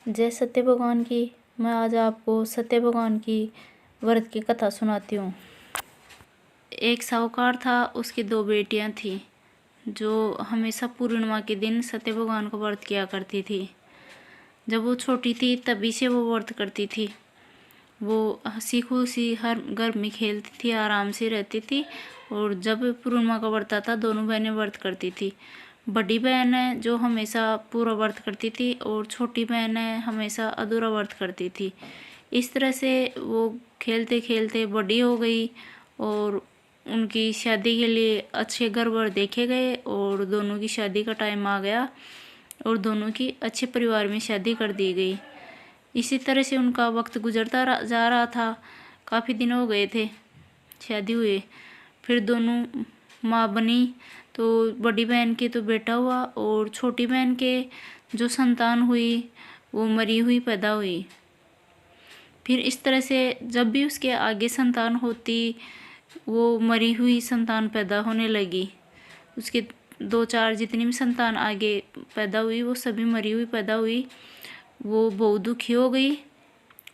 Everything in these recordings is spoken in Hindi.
जय सत्य भगवान की। मैं आज आपको सत्य भगवान की व्रत की कथा सुनाती हूँ। एक साहूकार था, उसकी 2 बेटियां थीं जो हमेशा पूर्णिमा के दिन सत्य भगवान का व्रत किया करती थी। जब वो छोटी थी तभी से वो व्रत करती थी। वो हंसी खुशी हर घर में खेलती थी, आराम से रहती थी। और जब पूर्णिमा का व्रत आता दोनों बहनें व्रत करती थी। बड़ी बहन है जो हमेशा पूरा व्रत करती थी और छोटी बहन है हमेशा अधूरा व्रत करती थी। इस तरह से वो खेलते खेलते बड़ी हो गई और उनकी शादी के लिए अच्छे घर वर देखे गए और दोनों की शादी का टाइम आ गया और दोनों की अच्छे परिवार में शादी कर दी गई। इसी तरह से उनका वक्त गुजरता जा रहा था। काफ़ी दिन हो गए थे शादी हुए। फिर दोनों माँ बनी तो बड़ी बहन के तो बेटा हुआ और छोटी बहन के जो संतान हुई वो मरी हुई पैदा हुई। फिर इस तरह से जब भी उसके आगे संतान होती वो मरी हुई संतान पैदा होने लगी। उसके 2-4 जितनी भी संतान आगे पैदा हुई वो सभी मरी हुई पैदा हुई। वो बहुत दुखी हो गई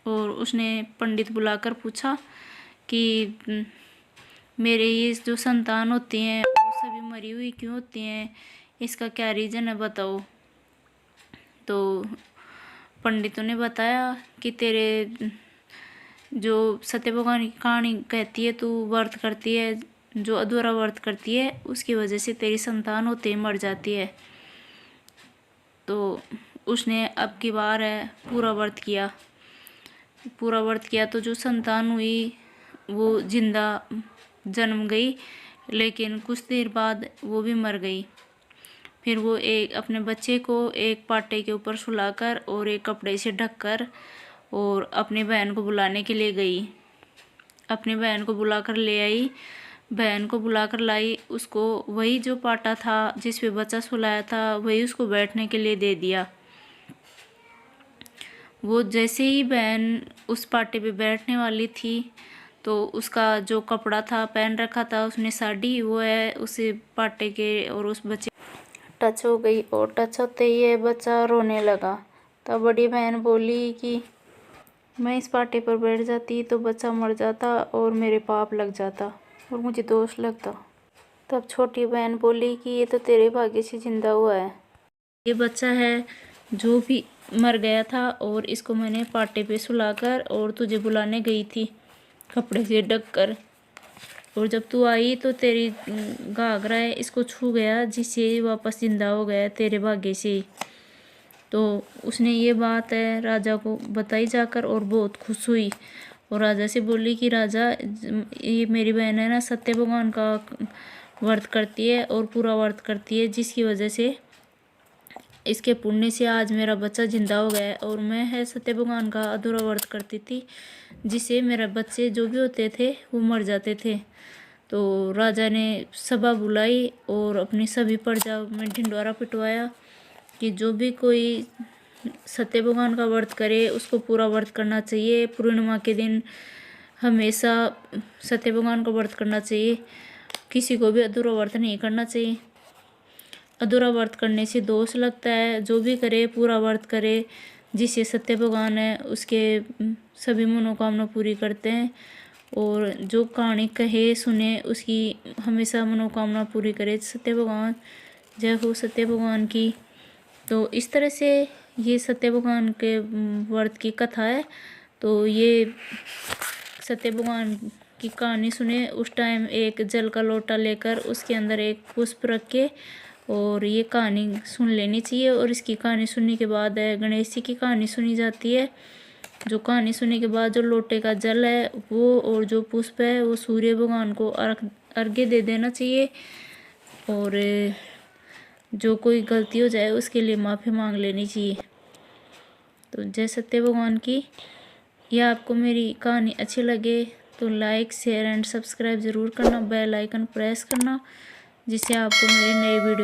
और उसने पंडित बुलाकर पूछा कि मेरे ये जो संतान होती हैं वो सभी मरी हुई क्यों होती हैं, इसका क्या रीज़न है बताओ। तो पंडितों ने बताया कि तेरे जो सत्य भगवान की कहानी कहती है तू व्रत करती है, जो अधूरा व्रत करती है उसकी वजह से तेरी संतान होते ही मर जाती है। तो उसने अब की बार है पूरा व्रत किया तो जो संतान हुई वो जिंदा जन्म गई, लेकिन कुछ देर बाद वो भी मर गई। फिर वो अपने बच्चे को एक पाटे के ऊपर सुलाकर और एक कपड़े से ढककर और अपनी बहन को बुलाने के लिए गई। अपनी बहन को बुलाकर ले आई, बहन को बुलाकर लाई। उसको वही जो पाटा था जिस पे बच्चा सुलाया था वही उसको बैठने के लिए दे दिया। वो जैसे ही बहन उस पाटे पे बैठने वाली थी तो उसका जो कपड़ा था पहन रखा था उसने साड़ी वो है उस पाटे के और उस बच्चे टच हो गई और टच होते ही ये बच्चा रोने लगा। तब बड़ी बहन बोली कि मैं इस पाटे पर बैठ जाती तो बच्चा मर जाता और मेरे पाप लग जाता और मुझे दोष लगता। तब छोटी बहन बोली कि ये तो तेरे भाग्य से जिंदा हुआ है, ये बच्चा है जो भी मर गया था और इसको मैंने पाटे पे सुलाकर और तुझे बुलाने गई थी कपड़े से ढक कर, और जब तू आई तो तेरी घाघरा है इसको छू गया जिससे वापस जिंदा हो गया तेरे भाग्य से। तो उसने ये बात है राजा को बताई जाकर और बहुत खुश हुई और राजा से बोली कि राजा ये मेरी बहन है ना सत्य भगवान का व्रत करती है और पूरा व्रत करती है, जिसकी वजह से इसके पुण्य से आज मेरा बच्चा जिंदा हो गया है। और मैं है सत्य भगवान का अधूरा व्रत करती थी जिससे मेरे बच्चे जो भी होते थे वो मर जाते थे। तो राजा ने सभा बुलाई और अपनी सभी प्रजा में ढिंढोरा पिटवाया कि जो भी कोई सत्य भगवान का व्रत करे उसको पूरा व्रत करना चाहिए। पूर्णिमा के दिन हमेशा सत्य भगवान का व्रत करना चाहिए, किसी को भी अधूरा व्रत नहीं करना चाहिए। अधूरा व्रत करने से दोष लगता है। जो भी करे पूरा व्रत करे, जिससे सत्य भगवान है उसके सभी मनोकामना पूरी करते हैं और जो कहानी कहे सुने उसकी हमेशा मनोकामना पूरी करे सत्य भगवान। जय हो सत्य भगवान की। तो इस तरह से ये सत्य भगवान के व्रत की कथा है। तो ये सत्य भगवान की कहानी सुने। उस टाइम एक जल का लोटा लेकर उसके अंदर एक पुष्प रख के और ये कहानी सुन लेनी चाहिए। और इसकी कहानी सुनने के बाद गणेश जी की कहानी सुनी जाती है। जो कहानी सुनने के बाद जो लोटे का जल है वो और जो पुष्प है वो सूर्य भगवान को अर्घ्य दे देना चाहिए। और जो कोई गलती हो जाए उसके लिए माफ़ी मांग लेनी चाहिए। तो जय सत्य भगवान की। यह आपको मेरी कहानी अच्छी लगे तो लाइक शेयर एंड सब्सक्राइब ज़रूर करना, बेल आइकन प्रेस करना, जिससे आपको मेरी नई वीडियो